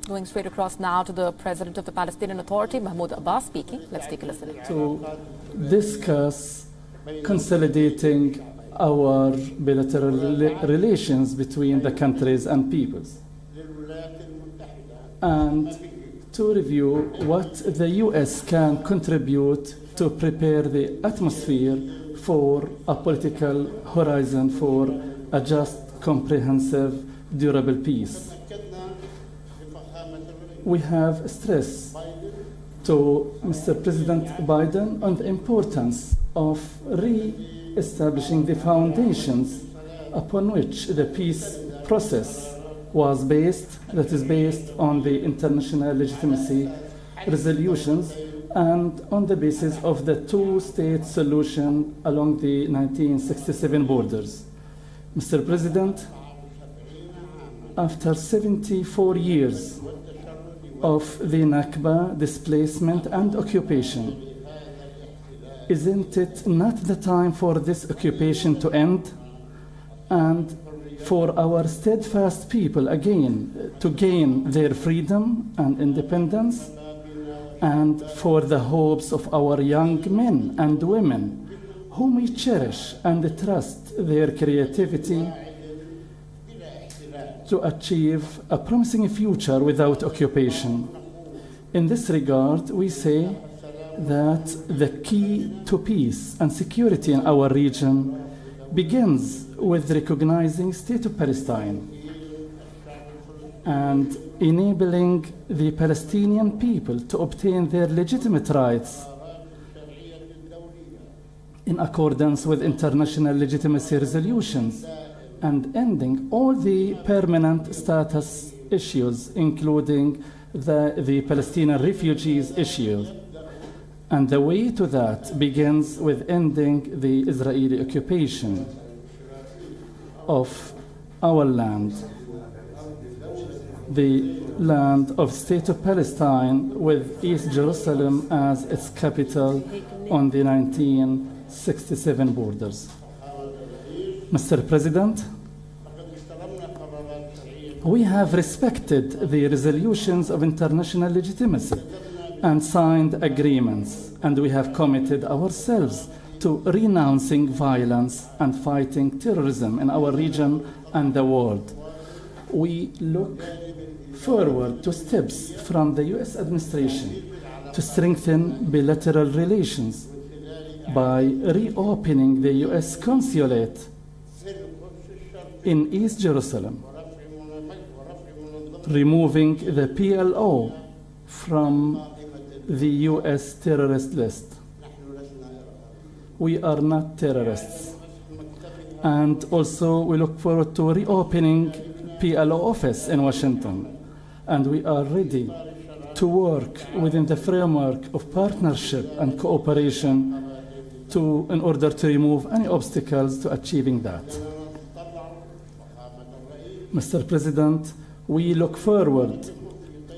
Going straight across now to the President of the Palestinian Authority, Mahmud Abbas, speaking. Let's take a listen. To discuss consolidating our bilateral relations between the countries and peoples, and to review what the US can contribute to prepare the atmosphere for a political horizon for a just, comprehensive, durable peace. We have stressed to Mr. President Biden on the importance of re-establishing the foundations upon which the peace process was based, that is based on the international legitimacy resolutions and on the basis of the two-state solution along the 1967 borders. Mr. President, after 74 years of the Nakba, displacement and occupation, isn't it not the time for this occupation to end and for our steadfast people again to gain their freedom and independence, and for the hopes of our young men and women whom we cherish and trust their creativity to achieve a promising future without occupation? In this regard, we say that the key to peace and security in our region begins with recognizing the State of Palestine and enabling the Palestinian people to obtain their legitimate rights in accordance with international legitimacy resolutions, and ending all the permanent status issues, including the Palestinian refugees issue. And the way to that begins with ending the Israeli occupation of our land, the land of State of Palestine, with East Jerusalem as its capital on the 1967 borders. Mr. President, we have respected the resolutions of international legitimacy and signed agreements, and we have committed ourselves to renouncing violence and fighting terrorism in our region and the world. We look forward to steps from the US administration to strengthen bilateral relations by reopening the US consulate in East Jerusalem, removing the PLO from the US terrorist list. We are not terrorists. And also we look forward to reopening PLO office in Washington. And we are ready to work within the framework of partnership and cooperation in order to remove any obstacles to achieving that. Mr. President, we look forward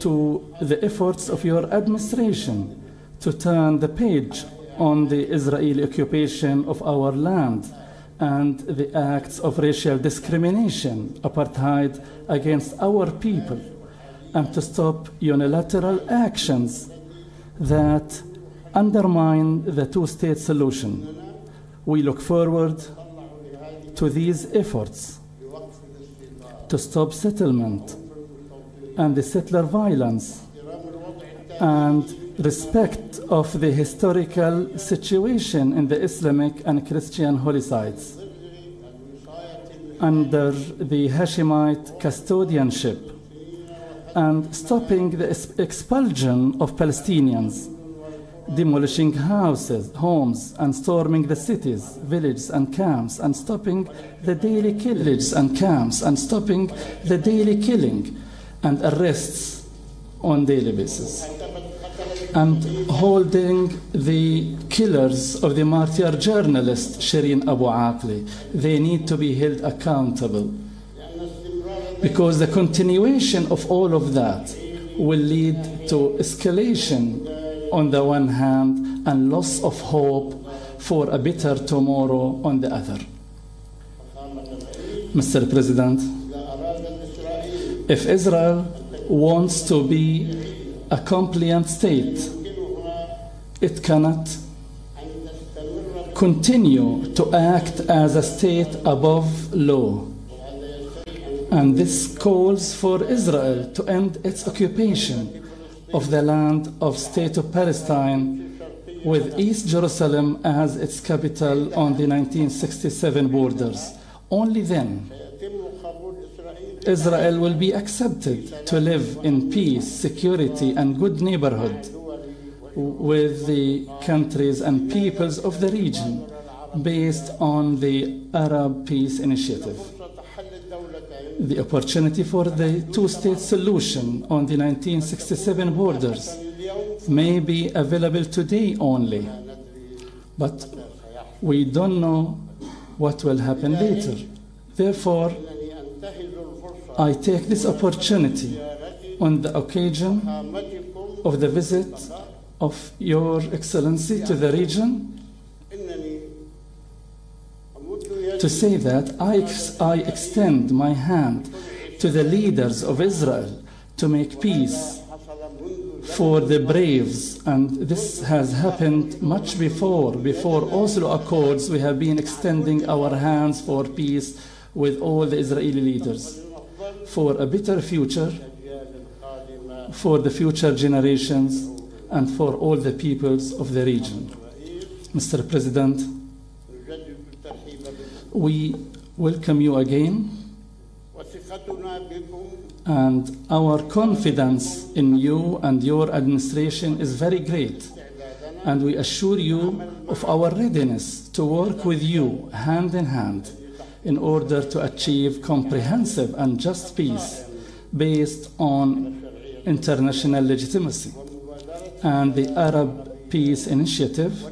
to the efforts of your administration to turn the page on the Israeli occupation of our land and the acts of racial discrimination, apartheid against our people, and to stop unilateral actions that undermine the two-state solution. We look forward to these efforts to stop settlement and the settler violence and respect of the historical situation in the Islamic and Christian holy sites under the Hashemite custodianship, and stopping the expulsion of Palestinians, demolishing houses, homes, and storming the cities, villages, and camps, and stopping the daily killing and arrests on daily basis, and holding the killers of the martyr journalist Shireen Abu Aqli. They need to be held accountable, because the continuation of all of that will lead to escalation on the one hand and loss of hope for a better tomorrow on the other. Mr. President, if Israel wants to be a compliant state, it cannot continue to act as a state above law. And this calls for Israel to end its occupation of the land of State of Palestine, with East Jerusalem as its capital on the 1967 borders. Only then Israel will be accepted to live in peace, security, and good neighborhood with the countries and peoples of the region based on the Arab Peace Initiative. The opportunity for the two-state solution on the 1967 borders may be available today only, but we don't know what will happen later. Therefore, I take this opportunity on the occasion of the visit of Your Excellency to the region to say that I extend my hand to the leaders of Israel to make peace for the braves, and this has happened much before Oslo Accords. We have been extending our hands for peace with all the Israeli leaders for a better future, for the future generations, and for all the peoples of the region. Mr. President, we welcome you again, and our confidence in you and your administration is very great, and we assure you of our readiness to work with you hand in hand in order to achieve comprehensive and just peace based on international legitimacy and the Arab Peace Initiative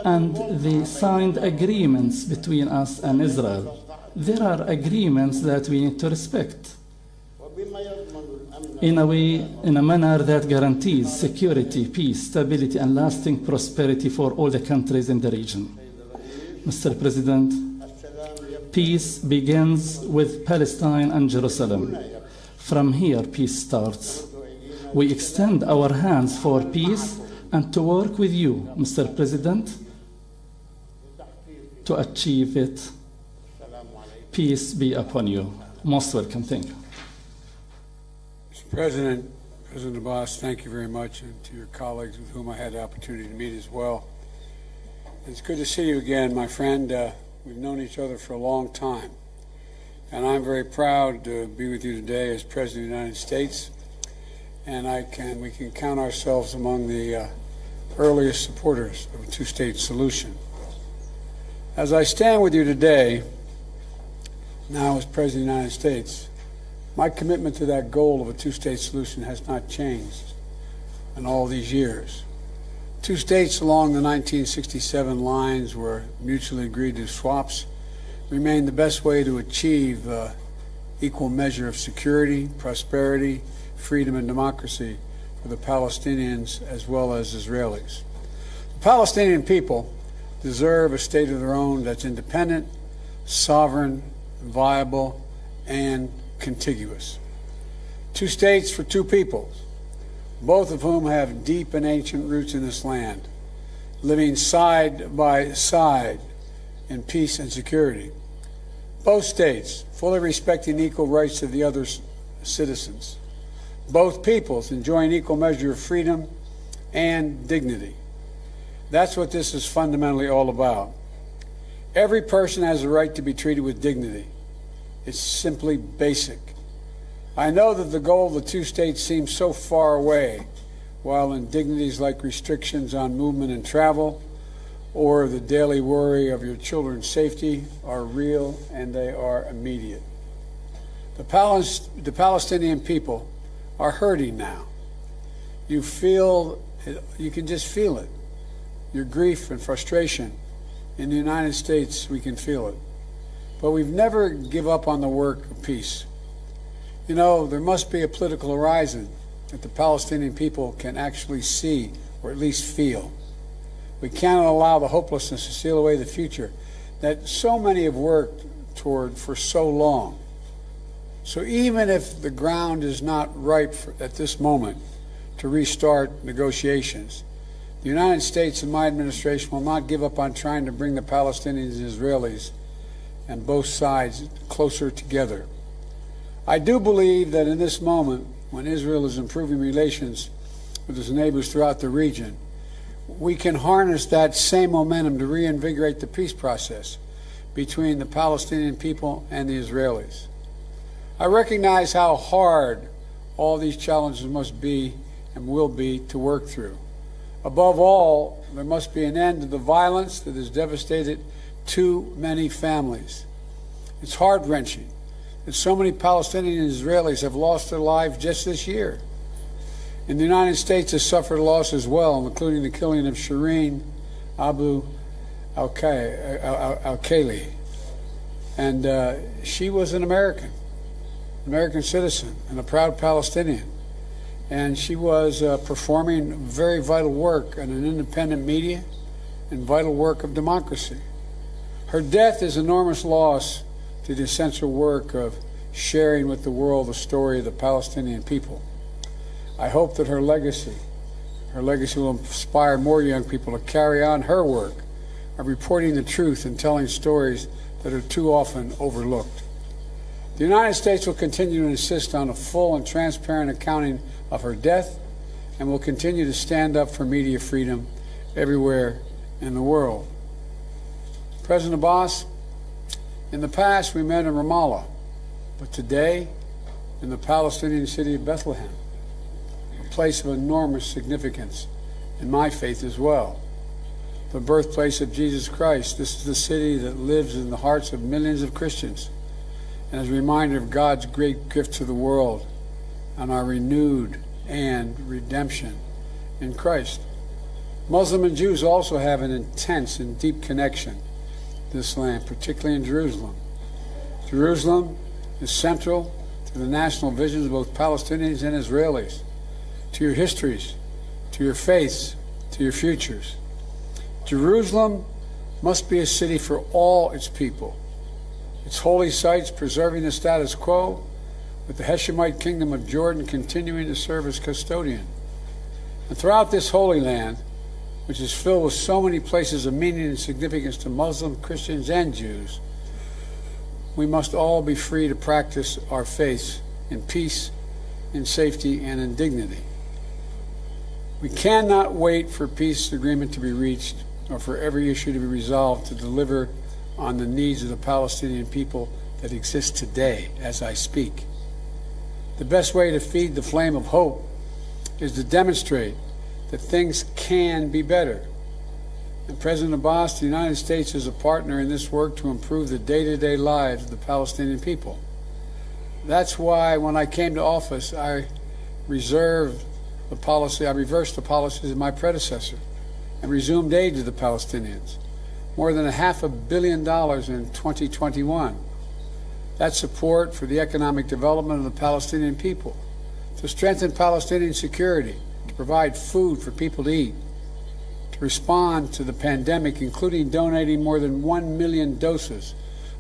and the signed agreements between us and Israel. There are agreements that we need to respect in a manner that guarantees security, peace, stability, and lasting prosperity for all the countries in the region. Mr. President, peace begins with Palestine and Jerusalem. From here, peace starts. We extend our hands for peace and to work with you, Mr. President, to achieve it. Peace be upon you. Most welcome. Thank you. Mr. President Abbas, thank you very much, and to your colleagues with whom I had the opportunity to meet as well. It's good to see you again, my friend. We've known each other for a long time, and I'm very proud to be with you today as President of the United States, and we can count ourselves among the earliest supporters of a two-state solution. As I stand with you today, now as President of the United States, my commitment to that goal of a two-state solution has not changed in all these years. Two states along the 1967 lines were mutually agreed to swaps remain the best way to achieve equal measure of security, prosperity, freedom, and democracy for the Palestinians as well as Israelis. The Palestinian people deserve a state of their own that's independent, sovereign, viable, and contiguous. Two states for two peoples, both of whom have deep and ancient roots in this land, living side by side in peace and security. Both states fully respecting equal rights of the other citizens. Both peoples enjoying equal measure of freedom and dignity. That's what this is fundamentally all about. Every person has a right to be treated with dignity. It's simply basic. I know that the goal of the two states seems so far away, while indignities like restrictions on movement and travel or the daily worry of your children's safety are real and they are immediate. The Palestinian people are hurting now. You can just feel it. Your grief and frustration. In the United States, we can feel it. But we've never give up on the work of peace. You know, there must be a political horizon that the Palestinian people can actually see or at least feel. We cannot allow the hopelessness to steal away the future that so many have worked toward for so long. So even if the ground is not ripe at this moment to restart negotiations, the United States and my administration will not give up on trying to bring the Palestinians and Israelis and both sides closer together. I do believe that in this moment, when Israel is improving relations with its neighbors throughout the region, we can harness that same momentum to reinvigorate the peace process between the Palestinian people and the Israelis. I recognize how hard all these challenges must be and will be to work through. Above all, there must be an end to the violence that has devastated too many families. It's heart-wrenching that so many Palestinian and Israelis have lost their lives just this year. And the United States has suffered a loss as well, including the killing of Shireen Abu Al-Khali. And she was an American citizen and a proud Palestinian. And she was performing very vital work in an independent media and vital work of democracy. Her death is an enormous loss to the essential work of sharing with the world the story of the Palestinian people. I hope that her legacy will inspire more young people to carry on her work of reporting the truth and telling stories that are too often overlooked. The United States will continue to insist on a full and transparent accounting of her death and will continue to stand up for media freedom everywhere in the world. President Abbas, in the past we met in Ramallah, but today in the Palestinian city of Bethlehem, a place of enormous significance in my faith as well. The birthplace of Jesus Christ. This is the city that lives in the hearts of millions of Christians and is a reminder of God's great gift to the world and our renewed and redemption in Christ. Muslim and Jews also have an intense and deep connection to this land, particularly in Jerusalem. Jerusalem is central to the national visions of both Palestinians and Israelis, to your histories, to your faiths, to your futures. Jerusalem must be a city for all its people, its holy sites preserving the status quo, with the Hashemite kingdom of Jordan continuing to serve as custodian. And throughout this holy land, which is filled with so many places of meaning and significance to Muslims, Christians, and Jews, we must all be free to practice our faiths in peace, in safety, and in dignity. We cannot wait for peace agreement to be reached or for every issue to be resolved to deliver on the needs of the Palestinian people that exist today as I speak. The best way to feed the flame of hope is to demonstrate that things can be better. And President Abbas, the United States is a partner in this work to improve the day-to-day lives of the Palestinian people. That's why when I came to office, I reversed the policies of my predecessor and resumed aid to the Palestinians, more than $500 million in 2021. That support for the economic development of the Palestinian people, to strengthen Palestinian security, to provide food for people to eat, to respond to the pandemic, including donating more than 1 million doses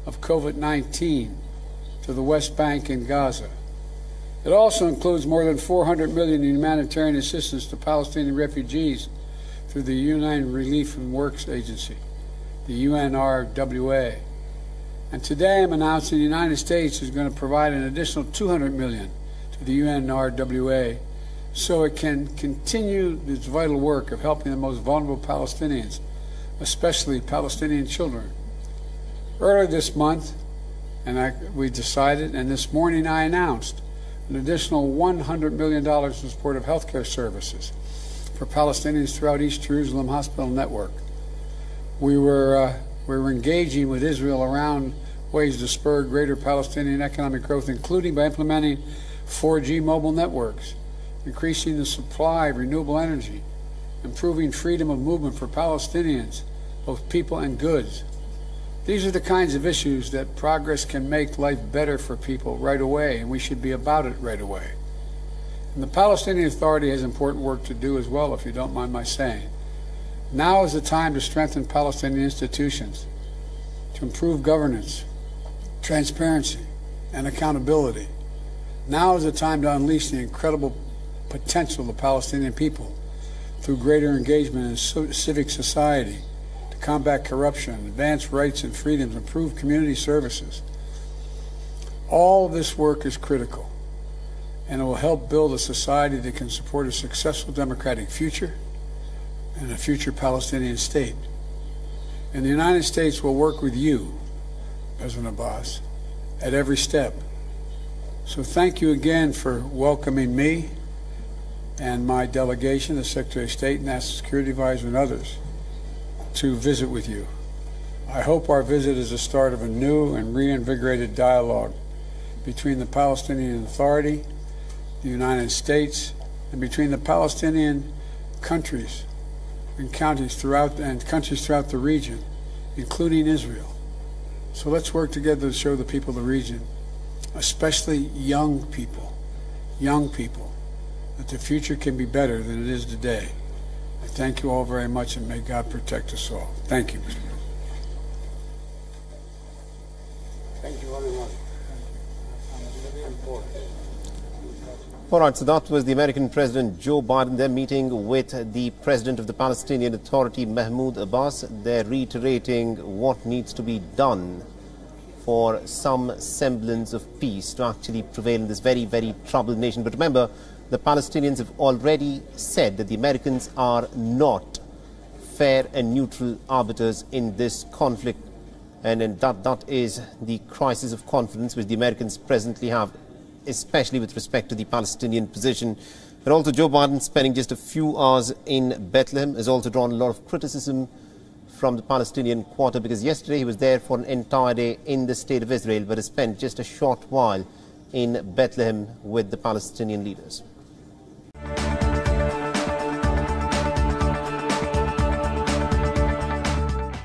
of COVID-19 to the West Bank and Gaza. It also includes more than $400 million in humanitarian assistance to Palestinian refugees through the UN Relief and Works Agency, the UNRWA. And today I'm announcing the United States is going to provide an additional $200 million to the UNRWA so it can continue its vital work of helping the most vulnerable Palestinians, especially Palestinian children. Earlier this month, we decided, and this morning I announced, an additional $100 million in support of healthcare services for Palestinians throughout East Jerusalem Hospital Network. We were engaging with Israel around ways to spur greater Palestinian economic growth, including by implementing 4G mobile networks, increasing the supply of renewable energy, improving freedom of movement for Palestinians, both people and goods. These are the kinds of issues that progress can make life better for people right away, and we should be about it right away. And the Palestinian Authority has important work to do as well, if you don't mind my saying. Now is the time to strengthen Palestinian institutions, to improve governance, transparency, and accountability. Now is the time to unleash the incredible potential of the Palestinian people through greater engagement in civic society, to combat corruption, advance rights and freedoms, improve community services. All of this work is critical, and it will help build a society that can support a successful democratic future and a future Palestinian state. And the United States will work with you, President Abbas, at every step. So thank you again for welcoming me and my delegation, the Secretary of State, National Security Advisor, and others, to visit with you. I hope our visit is the start of a new and reinvigorated dialogue between the Palestinian Authority, the United States, and between the Palestinian countries and countries throughout the region, including Israel. So let's work together to show the people of the region, especially young people, that the future can be better than it is today. I thank you all very much, and may God protect us all. Thank you, Mr. President. Thank you very much. All right, so that was the American President Joe Biden. They're meeting with the President of the Palestinian Authority, Mahmoud Abbas. They're reiterating what needs to be done for some semblance of peace to actually prevail in this very, very troubled nation. But remember, the Palestinians have already said that the Americans are not fair and neutral arbiters in this conflict. And that is the crisis of confidence which the Americans presently have, especially with respect to the Palestinian position. But also Joe Biden, spending just a few hours in Bethlehem, has also drawn a lot of criticism from the Palestinian quarter, because yesterday he was there for an entire day in the state of Israel, but has spent just a short while in Bethlehem with the Palestinian leaders.